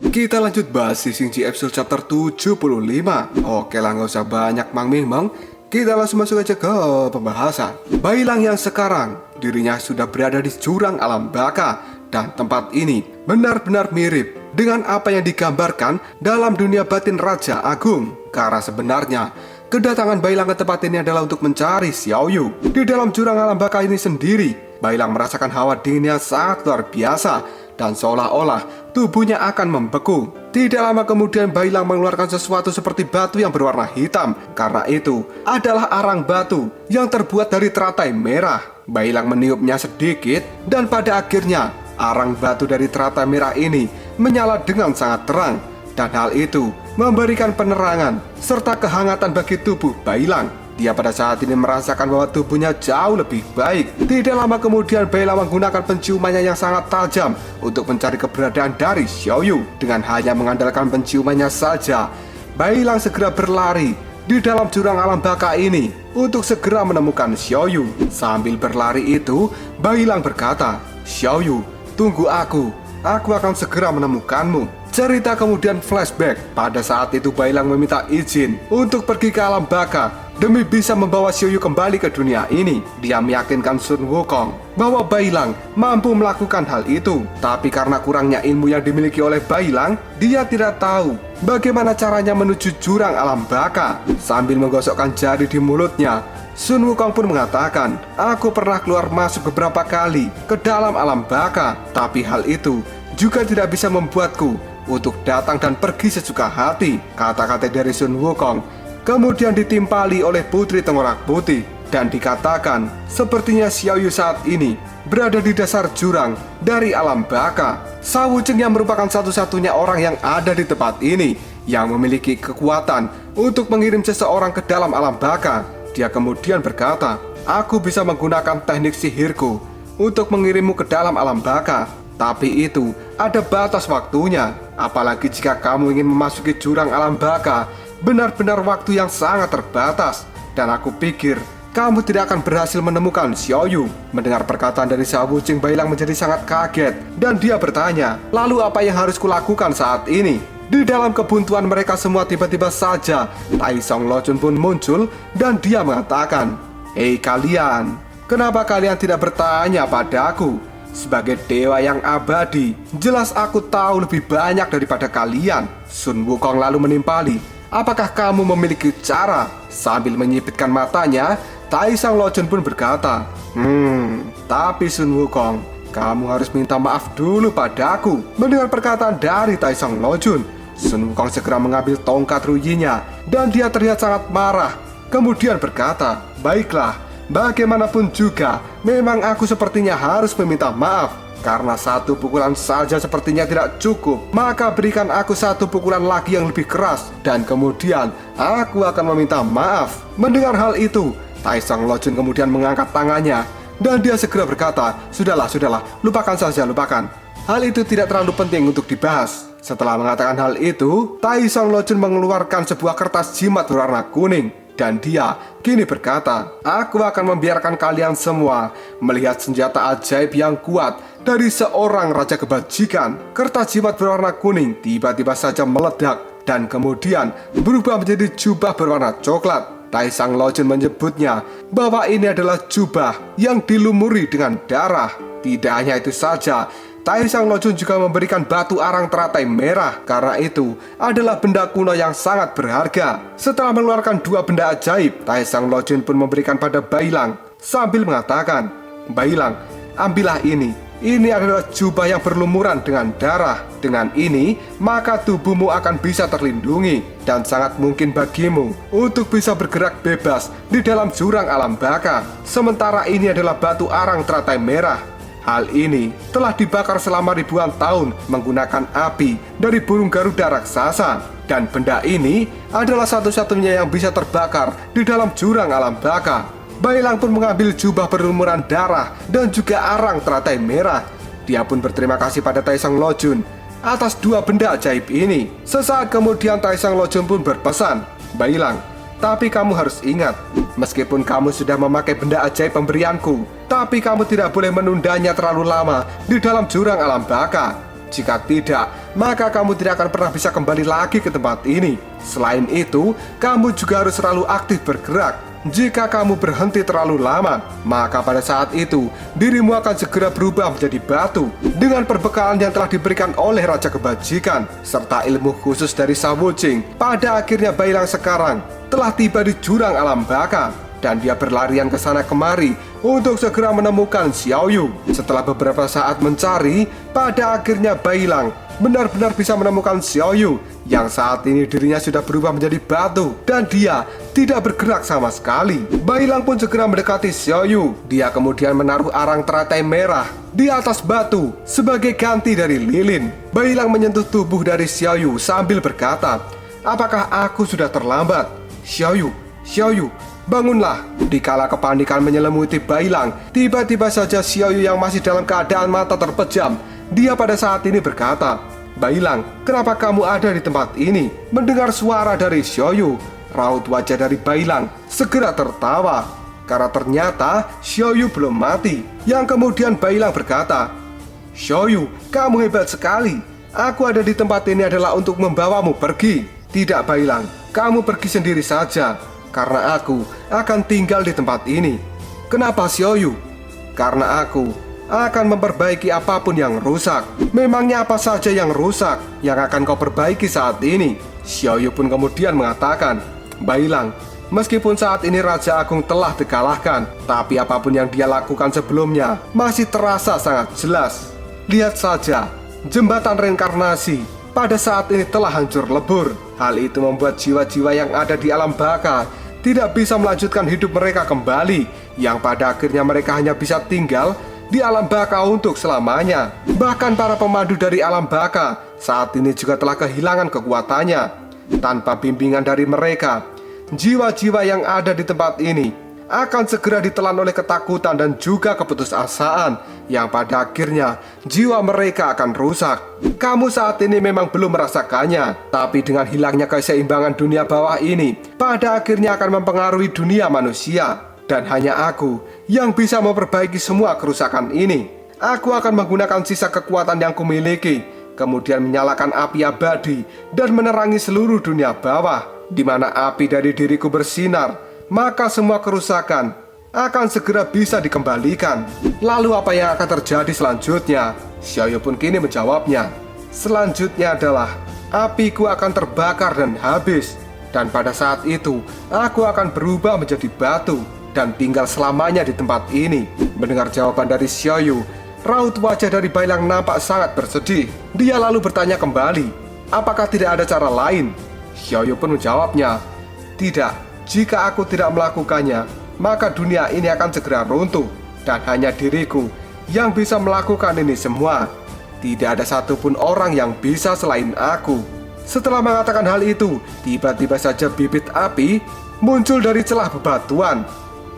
Kita lanjut bahas si Xingji episode chapter 75. Oke lah, nggak usah banyak mang-ming-mang. Kita langsung masuk aja ke pembahasan. Bailang yang sekarang dirinya sudah berada di jurang alam baka, dan tempat ini benar-benar mirip dengan apa yang digambarkan dalam dunia batin Raja Agung. Karena sebenarnya kedatangan Bailang ke tempat ini adalah untuk mencari Xiaoyu. Di dalam jurang alam baka ini sendiri, Bailang merasakan hawa dingin yang sangat luar biasa, dan seolah-olah tubuhnya akan membeku. Tidak lama kemudian Bailang mengeluarkan sesuatu seperti batu yang berwarna hitam. Karena itu adalah arang batu yang terbuat dari teratai merah. Bailang meniupnya sedikit, dan pada akhirnya arang batu dari teratai merah ini menyala dengan sangat terang. Dan hal itu memberikan penerangan serta kehangatan bagi tubuh Bailang. Dia pada saat ini merasakan bahwa tubuhnya jauh lebih baik. Tidak lama kemudian Bailang menggunakan penciumannya yang sangat tajam untuk mencari keberadaan dari Xiaoyu. Dengan hanya mengandalkan penciumannya saja, Bailang segera berlari di dalam jurang alam baka ini untuk segera menemukan Xiaoyu. Sambil berlari itu, Bailang berkata, "Xiaoyu, tunggu aku akan segera menemukanmu." Cerita kemudian flashback. Pada saat itu Bailang meminta izin untuk pergi ke alam baka demi bisa membawa Xiaoyu kembali ke dunia ini. Dia meyakinkan Sun Wukong bahwa Bailang mampu melakukan hal itu. Tapi karena kurangnya ilmu yang dimiliki oleh Bailang, dia tidak tahu bagaimana caranya menuju jurang alam baka. Sambil menggosokkan jari di mulutnya, Sun Wukong pun mengatakan, "Aku pernah keluar masuk beberapa kali ke dalam alam baka, tapi hal itu juga tidak bisa membuatku untuk datang dan pergi sesuka hati." Kata-kata dari Sun Wukong kemudian ditimpali oleh Putri Tengkorak Putih, dan dikatakan sepertinya Xiaoyu saat ini berada di dasar jurang dari alam baka. Shao Wucheng yang merupakan satu-satunya orang yang ada di tempat ini yang memiliki kekuatan untuk mengirim seseorang ke dalam alam baka. Dia kemudian berkata, "Aku bisa menggunakan teknik sihirku untuk mengirimmu ke dalam alam baka. Tapi itu ada batas waktunya. Apalagi jika kamu ingin memasuki jurang alam baka, benar-benar waktu yang sangat terbatas. Dan aku pikir kamu tidak akan berhasil menemukan Xiaoyu." Mendengar perkataan dari Shao Wucheng, Bailang menjadi sangat kaget. Dan dia bertanya, "Lalu apa yang harus kulakukan saat ini?" Di dalam kebuntuan mereka semua tiba-tiba saja Tai Song Lojun pun muncul, dan dia mengatakan, "Hei kalian, kenapa kalian tidak bertanya padaku? Sebagai dewa yang abadi, jelas aku tahu lebih banyak daripada kalian." Sun Wukong lalu menimpali, "Apakah kamu memiliki cara?" Sambil menyipitkan matanya, Tai Song Lojun pun berkata, Tapi Sun Wukong, kamu harus minta maaf dulu padaku." Mendengar perkataan dari Tai Song Lojun, Sun Wukong segera mengambil tongkat ruyinya, dan dia terlihat sangat marah. Kemudian berkata, "Baiklah, bagaimanapun juga, memang aku sepertinya harus meminta maaf. Karena satu pukulan saja sepertinya tidak cukup, maka berikan aku satu pukulan lagi yang lebih keras, dan kemudian aku akan meminta maaf." Mendengar hal itu, Tai Song Lojun kemudian mengangkat tangannya, dan dia segera berkata, Sudahlah, lupakan saja, lupakan. Hal itu tidak terlalu penting untuk dibahas." Setelah mengatakan hal itu, Tai Song Lojun mengeluarkan sebuah kertas jimat berwarna kuning. Dan dia kini berkata, "Aku akan membiarkan kalian semua melihat senjata ajaib yang kuat dari seorang raja kebajikan." Kertas jimat berwarna kuning tiba-tiba saja meledak, dan kemudian berubah menjadi jubah berwarna coklat. Tai Song Lojun menyebutnya bahwa ini adalah jubah yang dilumuri dengan darah. Tidak hanya itu saja, Tai Song Lojun juga memberikan batu arang teratai merah, karena itu adalah benda kuno yang sangat berharga. Setelah mengeluarkan dua benda ajaib, Tai Song Lojun pun memberikan pada Bailang sambil mengatakan, "Bailang, ambillah ini. Ini adalah jubah yang berlumuran dengan darah. Dengan ini, maka tubuhmu akan bisa terlindungi, dan sangat mungkin bagimu untuk bisa bergerak bebas di dalam jurang alam baka. Sementara ini adalah batu arang teratai merah. Hal ini telah dibakar selama ribuan tahun menggunakan api dari burung Garuda raksasa. Dan benda ini adalah satu-satunya yang bisa terbakar di dalam jurang alam baka." Bailang pun mengambil jubah berlumuran darah dan juga arang teratai merah. Dia pun berterima kasih pada Tai Song Lojun atas dua benda ajaib ini. Sesaat kemudian Tai Song Lojun pun berpesan, "Bailang, tapi kamu harus ingat, meskipun kamu sudah memakai benda ajaib pemberianku, tapi kamu tidak boleh menundanya terlalu lama di dalam jurang alam baka. Jika tidak, maka kamu tidak akan pernah bisa kembali lagi ke tempat ini. Selain itu, kamu juga harus selalu aktif bergerak. Jika kamu berhenti terlalu lama, maka pada saat itu dirimu akan segera berubah menjadi batu. Dengan perbekalan yang telah diberikan oleh Raja Kebajikan serta ilmu khusus dari Shawujing, pada akhirnya Bailang sekarang telah tiba di jurang alam baka. Dan dia berlarian ke sana kemari untuk segera menemukan Xiaoyu. Setelah beberapa saat mencari, pada akhirnya Bailang benar-benar bisa menemukan Xiaoyu yang saat ini dirinya sudah berubah menjadi batu dan dia tidak bergerak sama sekali. Bailang pun segera mendekati Xiaoyu. Dia kemudian menaruh arang teratai merah di atas batu sebagai ganti dari lilin. Bailang menyentuh tubuh dari Xiaoyu sambil berkata, "Apakah aku sudah terlambat? Xiaoyu, Xiaoyu, bangunlah." Dikala kepanikan menyelimuti Bailang, tiba-tiba saja Xiaoyu yang masih dalam keadaan mata terpejam, dia pada saat ini berkata, "Bailang, kenapa kamu ada di tempat ini?" Mendengar suara dari Xiaoyu, raut wajah dari Bailang segera tertawa, karena ternyata Xiaoyu belum mati. Yang kemudian Bailang berkata, "Xiaoyu, kamu hebat sekali. Aku ada di tempat ini adalah untuk membawamu pergi." "Tidak Bailang, kamu pergi sendiri saja, karena aku akan tinggal di tempat ini." "Kenapa Xiaoyu?" "Karena aku akan memperbaiki apapun yang rusak." "Memangnya apa saja yang rusak yang akan kau perbaiki saat ini?" Xiaoyu pun kemudian mengatakan, "Bailang, meskipun saat ini Raja Agung telah dikalahkan, tapi apapun yang dia lakukan sebelumnya masih terasa sangat jelas. Lihat saja, jembatan reinkarnasi pada saat ini telah hancur lebur. Hal itu membuat jiwa-jiwa yang ada di alam baka tidak bisa melanjutkan hidup mereka kembali, yang pada akhirnya mereka hanya bisa tinggal di alam baka untuk selamanya. Bahkan para pemandu dari alam baka saat ini juga telah kehilangan kekuatannya. Tanpa bimbingan dari mereka, jiwa-jiwa yang ada di tempat ini akan segera ditelan oleh ketakutan dan juga keputusasaan, yang pada akhirnya jiwa mereka akan rusak. Kamu saat ini memang belum merasakannya, tapi dengan hilangnya keseimbangan dunia bawah ini, pada akhirnya akan mempengaruhi dunia manusia. Dan hanya aku yang bisa memperbaiki semua kerusakan ini. Aku akan menggunakan sisa kekuatan yang kumiliki, kemudian menyalakan api abadi dan menerangi seluruh dunia bawah. Di mana api dari diriku bersinar, maka semua kerusakan akan segera bisa dikembalikan." "Lalu apa yang akan terjadi selanjutnya?" Xiaoyu pun kini menjawabnya, "Selanjutnya adalah apiku akan terbakar dan habis. Dan pada saat itu aku akan berubah menjadi batu dan tinggal selamanya di tempat ini." Mendengar jawaban dari Xiaoyu, raut wajah dari Bailang nampak sangat bersedih. Dia lalu bertanya kembali, "Apakah tidak ada cara lain?" Xiaoyu pun menjawabnya, "Tidak. Jika aku tidak melakukannya, maka dunia ini akan segera runtuh. Dan hanya diriku yang bisa melakukan ini semua. Tidak ada satupun orang yang bisa selain aku." Setelah mengatakan hal itu, tiba-tiba saja bibit api muncul dari celah bebatuan,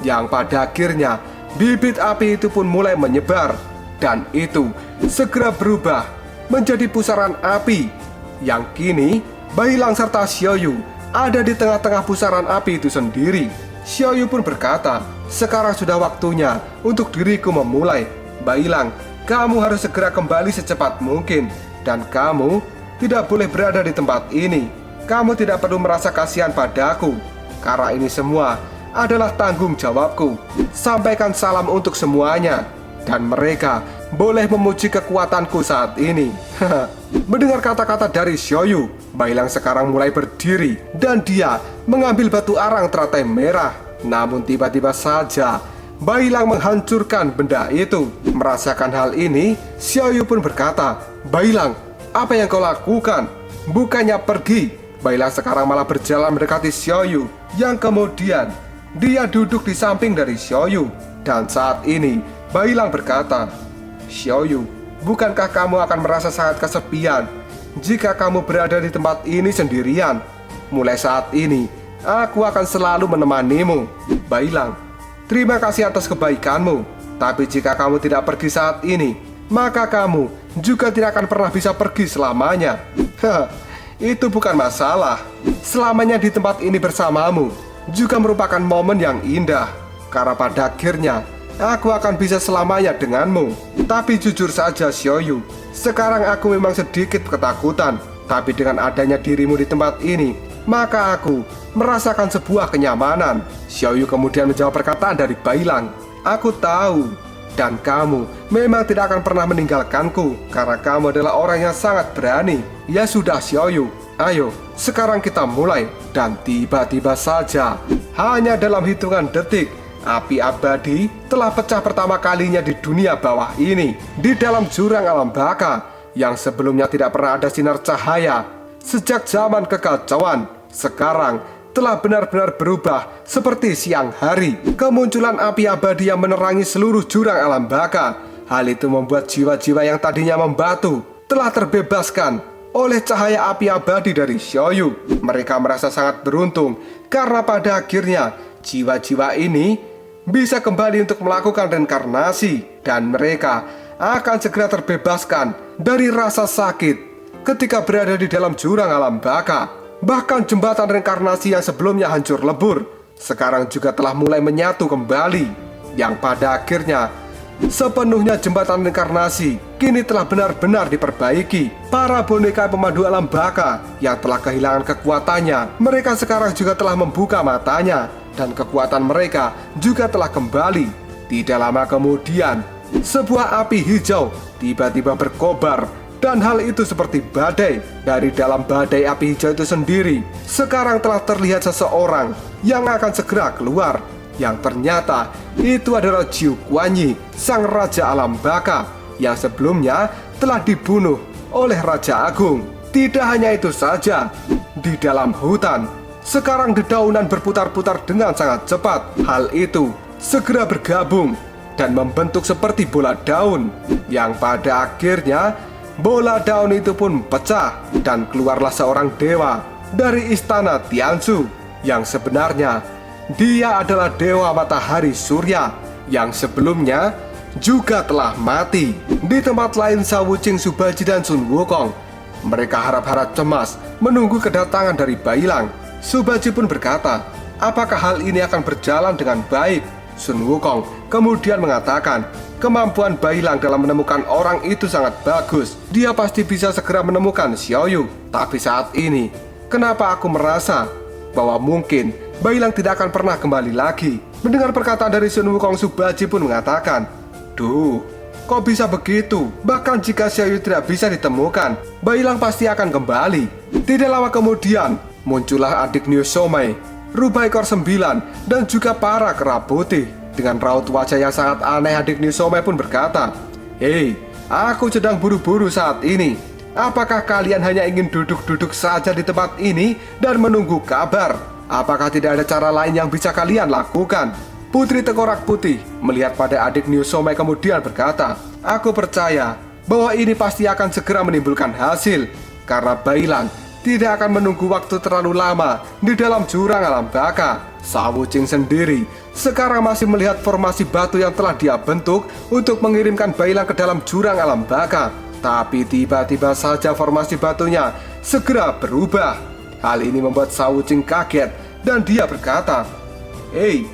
yang pada akhirnya bibit api itu pun mulai menyebar. Dan itu segera berubah menjadi pusaran api, yang kini Bailang serta Xiaoyu ada di tengah-tengah pusaran api itu sendiri. Xiaoyu pun berkata, "Sekarang sudah waktunya untuk diriku memulai. Bailang, kamu harus segera kembali secepat mungkin. Dan kamu tidak boleh berada di tempat ini. Kamu tidak perlu merasa kasihan padaku, karena ini semua adalah tanggung jawabku. Sampaikan salam untuk semuanya, dan mereka boleh memuji kekuatanku saat ini." Mendengar kata-kata dari Xiaoyu, Bailang sekarang mulai berdiri dan dia mengambil batu arang teratai merah. Namun tiba-tiba saja Bailang menghancurkan benda itu. Merasakan hal ini, Xiaoyu pun berkata, "Bailang, apa yang kau lakukan? Bukannya pergi." Bailang sekarang malah berjalan mendekati Xiaoyu, yang kemudian dia duduk di samping dari Xiaoyu. Dan saat ini Bailang berkata, "Xiaoyu, bukankah kamu akan merasa sangat kesepian jika kamu berada di tempat ini sendirian? Mulai saat ini, aku akan selalu menemanimu. Bailang, terima kasih atas kebaikanmu. Tapi jika kamu tidak pergi saat ini, maka kamu juga tidak akan pernah bisa pergi selamanya." Itu bukan masalah. Selamanya di tempat ini bersamamu juga merupakan momen yang indah, karena pada akhirnya aku akan bisa selamanya denganmu. Tapi jujur saja Xiaoyu, sekarang aku memang sedikit ketakutan. Tapi dengan adanya dirimu di tempat ini, maka aku merasakan sebuah kenyamanan. Xiaoyu kemudian menjawab perkataan dari Bailang. Aku tahu, dan kamu memang tidak akan pernah meninggalkanku, karena kamu adalah orang yang sangat berani. Ya sudah Xiaoyu, ayo sekarang kita mulai. Dan tiba-tiba saja, hanya dalam hitungan detik, api abadi telah pecah pertama kalinya di dunia bawah ini. Di dalam jurang alam baka yang sebelumnya tidak pernah ada sinar cahaya sejak zaman kekacauan, sekarang telah benar-benar berubah seperti siang hari. Kemunculan api abadi yang menerangi seluruh jurang alam baka. Hal itu membuat jiwa-jiwa yang tadinya membatu telah terbebaskan oleh cahaya api abadi dari Xiaoyu. Mereka merasa sangat beruntung karena pada akhirnya jiwa-jiwa ini bisa kembali untuk melakukan reinkarnasi, dan mereka akan segera terbebaskan dari rasa sakit ketika berada di dalam jurang alam baka. Bahkan jembatan reinkarnasi yang sebelumnya hancur lebur sekarang juga telah mulai menyatu kembali, yang pada akhirnya sepenuhnya jembatan reinkarnasi kini telah benar-benar diperbaiki. Para boneka pemandu alam baka yang telah kehilangan kekuatannya, mereka sekarang juga telah membuka matanya, dan kekuatan mereka juga telah kembali. Tidak lama kemudian, sebuah api hijau tiba-tiba berkobar, dan hal itu seperti badai. Dari dalam badai api hijau itu sendiri, sekarang telah terlihat seseorang yang akan segera keluar, yang ternyata itu adalah Jiu Guanyi, sang Raja Alam Baka, yang sebelumnya telah dibunuh oleh Raja Agung. Tidak hanya itu saja, di dalam hutan, sekarang dedaunan berputar-putar dengan sangat cepat. Hal itu segera bergabung dan membentuk seperti bola daun, yang pada akhirnya bola daun itu pun pecah, dan keluarlah seorang dewa dari istana Tianzu, yang sebenarnya dia adalah dewa matahari surya yang sebelumnya juga telah mati. Di tempat lain, Shao Wuqing, Subaji, dan Sun Wukong, mereka harap-harap cemas menunggu kedatangan dari Bailang. Subaji pun berkata, apakah hal ini akan berjalan dengan baik? Sun Wukong kemudian mengatakan, kemampuan Bailang dalam menemukan orang itu sangat bagus. Dia pasti bisa segera menemukan Xiaoyu. Tapi saat ini, kenapa aku merasa bahwa mungkin Bailang tidak akan pernah kembali lagi? Mendengar perkataan dari Sun Wukong, Subaji pun mengatakan, duh, kok bisa begitu? Bahkan jika Xiaoyu tidak bisa ditemukan, Bailang pasti akan kembali. Tidak lama kemudian, muncullah adik Niu Somai, rubah ekor 9, dan juga para kera putih. Dengan raut wajah yang sangat aneh, adik Niu Somai pun berkata, hei, aku sedang buru-buru saat ini. Apakah kalian hanya ingin duduk-duduk saja di tempat ini dan menunggu kabar? Apakah tidak ada cara lain yang bisa kalian lakukan? Putri Tengkorak Putih melihat pada adik Niu Somai kemudian berkata, aku percaya bahwa ini pasti akan segera menimbulkan hasil, karena Bailang tidak akan menunggu waktu terlalu lama di dalam jurang alam baka. Shao Wuqing sendiri sekarang masih melihat formasi batu yang telah dia bentuk untuk mengirimkan Bailang ke dalam jurang alam baka. Tapi tiba-tiba saja formasi batunya segera berubah. Hal ini membuat Shao Wuqing kaget, dan dia berkata, hei,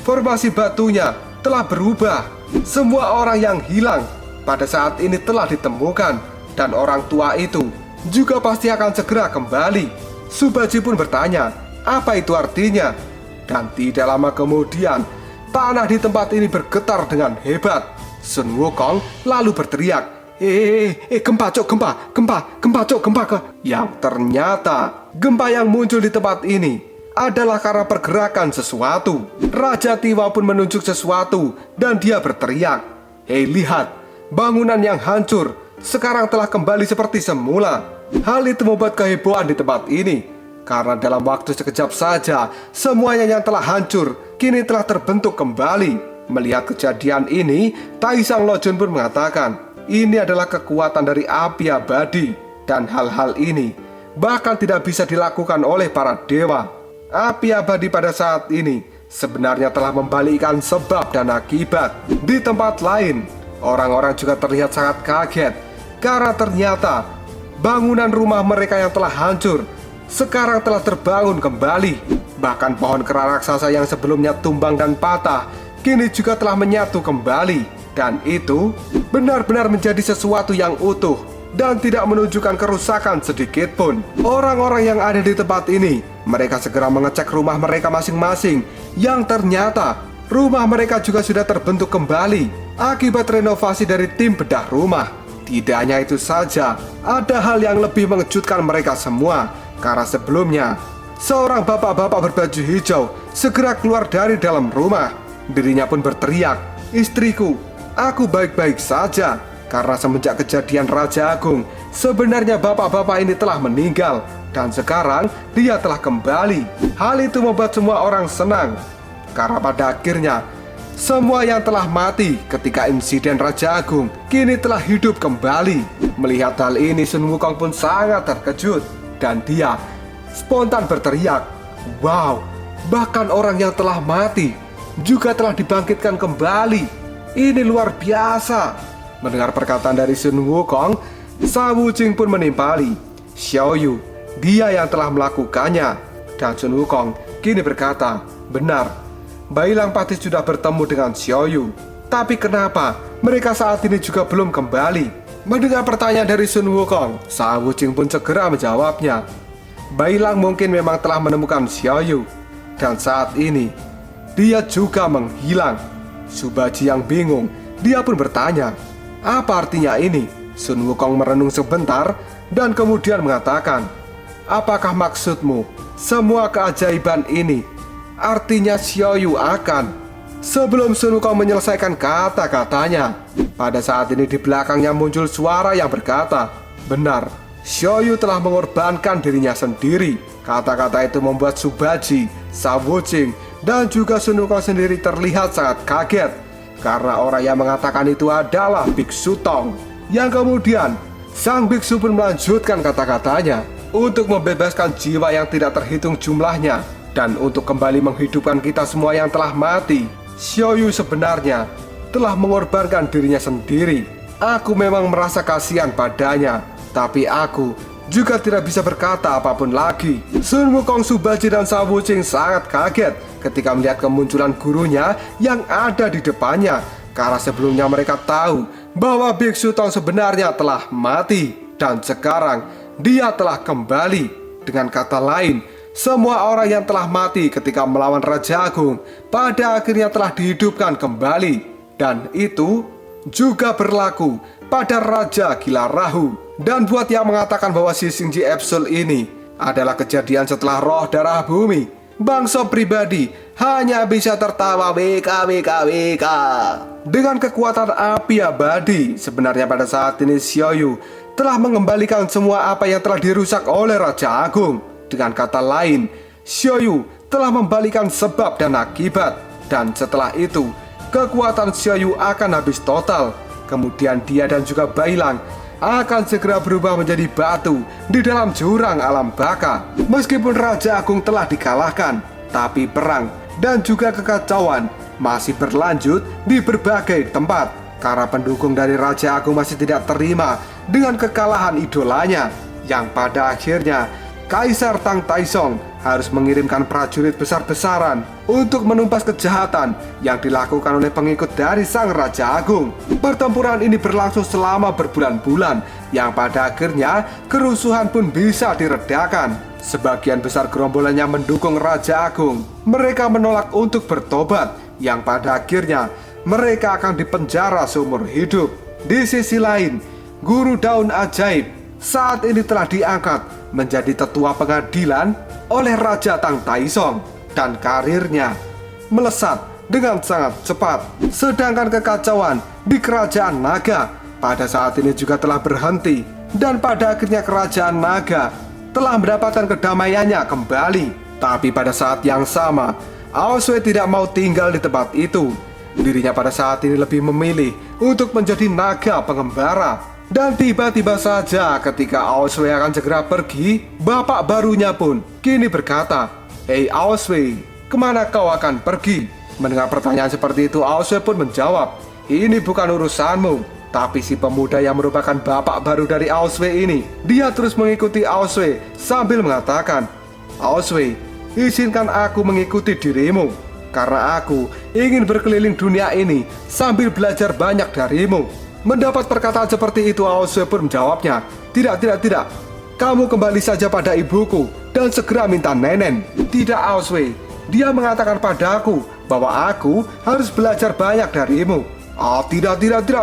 formasi batunya telah berubah. Semua orang yang hilang pada saat ini telah ditemukan, dan orang tua itu juga pasti akan segera kembali. Subaji pun bertanya, apa itu artinya? Dan tidak lama kemudian, tanah di tempat ini bergetar dengan hebat. Sun Wukong lalu berteriak, gempa cok, gempa. Yang ternyata gempa yang muncul di tempat ini adalah karena pergerakan sesuatu. Raja Tiwa pun menunjuk sesuatu, dan dia berteriak, hei, lihat, bangunan yang hancur sekarang telah kembali seperti semula. Hal itu membuat kehebohan di tempat ini, karena dalam waktu sekejap saja semuanya yang telah hancur kini telah terbentuk kembali. Melihat kejadian ini, Taisang Lojun pun mengatakan, ini adalah kekuatan dari api abadi, dan hal-hal ini bahkan tidak bisa dilakukan oleh para dewa. Api abadi pada saat ini sebenarnya telah membalikkan sebab dan akibat. Di tempat lain, orang-orang juga terlihat sangat kaget, karena ternyata bangunan rumah mereka yang telah hancur sekarang telah terbangun kembali. Bahkan pohon kera raksasa yang sebelumnya tumbang dan patah kini juga telah menyatu kembali. Dan itu benar-benar menjadi sesuatu yang utuh dan tidak menunjukkan kerusakan sedikit pun. Orang-orang yang ada di tempat ini, mereka segera mengecek rumah mereka masing-masing, yang ternyata rumah mereka juga sudah terbentuk kembali akibat renovasi dari tim bedah rumah. Tidak hanya itu saja, ada hal yang lebih mengejutkan mereka semua, karena sebelumnya seorang bapak-bapak berbaju hijau segera keluar dari dalam rumah. Dirinya pun berteriak, "Istriku, aku baik-baik saja." Karena semenjak kejadian Raja Agung, sebenarnya bapak-bapak ini telah meninggal dan sekarang dia telah kembali. Hal itu membuat semua orang senang, karena pada akhirnya semua yang telah mati ketika insiden Raja Agung kini telah hidup kembali. Melihat hal ini, Sun Wukong pun sangat terkejut dan dia spontan berteriak, "Wow, bahkan orang yang telah mati juga telah dibangkitkan kembali. Ini luar biasa." Mendengar perkataan dari Sun Wukong, Sha Wuqing pun menimpali, "Xiao Yu, dia yang telah melakukannya." Dan Sun Wukong kini berkata, "Benar, Bai Lang pasti sudah bertemu dengan Xiao Yu. Tapi kenapa mereka saat ini juga belum kembali?" Mendengar pertanyaan dari Sun Wukong, Sha Wuqing pun segera menjawabnya, "Bai Lang mungkin memang telah menemukan Xiao Yu, dan saat ini dia juga menghilang." Subaji yang bingung, dia pun bertanya, "Apa artinya ini?" Sun Wukong merenung sebentar dan kemudian mengatakan, "Apakah maksudmu semua keajaiban ini artinya Xiao Yu akan..." Sebelum Sun Wukong menyelesaikan kata-katanya, pada saat ini di belakangnya muncul suara yang berkata, "Benar, Xiao Yu telah mengorbankan dirinya sendiri." Kata-kata itu membuat Subaji, Sha Wuqing, dan juga Sun Wukong sendiri terlihat sangat kaget, karena orang yang mengatakan itu adalah Biksu Tong. Yang kemudian sang biksu pun melanjutkan kata-katanya, "Untuk membebaskan jiwa yang tidak terhitung jumlahnya dan untuk kembali menghidupkan kita semua yang telah mati, Xiao Yu sebenarnya telah mengorbankan dirinya sendiri. Aku memang merasa kasihan padanya, tapi aku juga tidak bisa berkata apapun lagi." Sun Wukong, Subaji, dan Sha Wuqing sangat kaget ketika melihat kemunculan gurunya yang ada di depannya, karena sebelumnya mereka tahu bahwa Biksu Tong sebenarnya telah mati dan sekarang dia telah kembali. Dengan kata lain, semua orang yang telah mati ketika melawan Raja Agung pada akhirnya telah dihidupkan kembali. Dan itu juga berlaku pada Raja Gila Rahu. Dan buat yang mengatakan bahwa Sisingji Absol ini adalah kejadian setelah roh darah bumi, bangsa pribadi hanya bisa tertawa WK. Dengan kekuatan api abadi, sebenarnya pada saat ini Xiao Yu telah mengembalikan semua apa yang telah dirusak oleh Raja Agung. Dengan kata lain, Xiao Yu telah membalikan sebab dan akibat. Dan setelah itu, kekuatan Xiao Yu akan habis total. Kemudian dia dan juga Bai Lang akan segera berubah menjadi batu di dalam jurang alam baka. Meskipun Raja Agung telah dikalahkan, tapi perang dan juga kekacauan masih berlanjut di berbagai tempat, karena pendukung dari Raja Agung masih tidak terima dengan kekalahan idolanya, yang pada akhirnya Kaisar Tang Taisong harus mengirimkan prajurit besar-besaran untuk menumpas kejahatan yang dilakukan oleh pengikut dari Sang Raja Agung. Pertempuran ini berlangsung selama berbulan-bulan, yang pada akhirnya kerusuhan pun bisa diredakan. Sebagian besar gerombolan yang mendukung Raja Agung, mereka menolak untuk bertobat, yang pada akhirnya mereka akan dipenjara seumur hidup. Di sisi lain, Guru Daun Ajaib saat ini telah diangkat menjadi tetua pengadilan oleh Raja Tang Taisong, dan karirnya melesat dengan sangat cepat. Sedangkan kekacauan di Kerajaan Naga pada saat ini juga telah berhenti, dan pada akhirnya Kerajaan Naga telah mendapatkan kedamaiannya kembali. Tapi pada saat yang sama, Aosway tidak mau tinggal di tempat itu. Dirinya pada saat ini lebih memilih untuk menjadi naga pengembara. Dan tiba-tiba saja ketika Aosway akan segera pergi, bapak barunya pun kini berkata, "Hei Aosway, kemana kau akan pergi?" Mendengar pertanyaan seperti itu, Aosway pun menjawab, "Ini bukan urusanmu." Tapi si pemuda yang merupakan bapak baru dari Aosway ini, dia terus mengikuti Aosway sambil mengatakan, "Aosway, izinkan aku mengikuti dirimu." Karena aku ingin berkeliling dunia ini sambil belajar banyak darimu. Mendapat perkataan seperti itu, Aoswe pun menjawabnya, tidak. Kamu kembali saja pada ibuku dan segera minta nenen. Tidak, Aoswe. Dia mengatakan padaku bahwa aku harus belajar banyak darimu. Oh, tidak,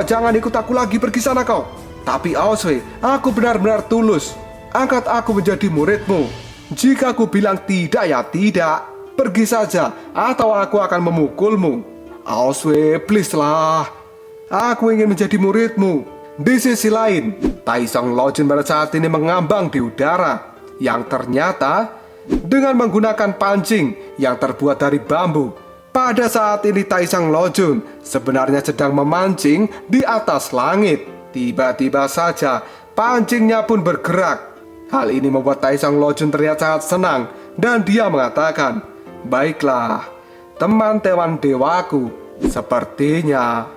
jangan ikut aku lagi, pergi sana kau. Tapi Aoswe, aku benar-benar tulus. Angkat aku menjadi muridmu. Jika aku bilang tidak ya tidak, pergi saja atau aku akan memukulmu. Aoswe, please lah. Aku ingin menjadi muridmu. Di sisi lain, Taisong Lojun pada saat ini mengambang di udara, yang ternyata dengan menggunakan pancing yang terbuat dari bambu. Pada saat ini Taisong Lojun sebenarnya sedang memancing di atas langit. Tiba-tiba saja pancingnya pun bergerak. Hal ini membuat Taisong Lojun terlihat sangat senang dan dia mengatakan, baiklah, teman tewan dewaku, sepertinya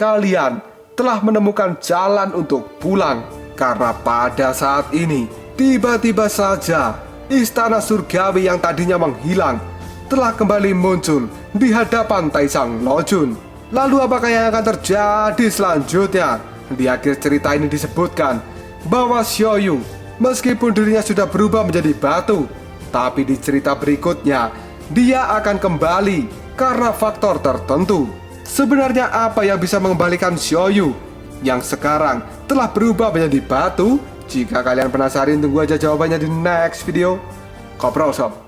kalian telah menemukan jalan untuk pulang. Karena pada saat ini tiba-tiba saja istana surgawi yang tadinya menghilang telah kembali muncul di hadapan Taisong Lojun. Lalu apakah yang akan terjadi selanjutnya? Di akhir cerita ini disebutkan bahwa Xiaoyu meskipun dirinya sudah berubah menjadi batu, tapi di cerita berikutnya dia akan kembali karena faktor tertentu. Sebenarnya apa yang bisa mengembalikan Xiaoyu yang sekarang telah berubah menjadi batu? Jika kalian penasaran, tunggu aja jawabannya di next video. Koprol sob.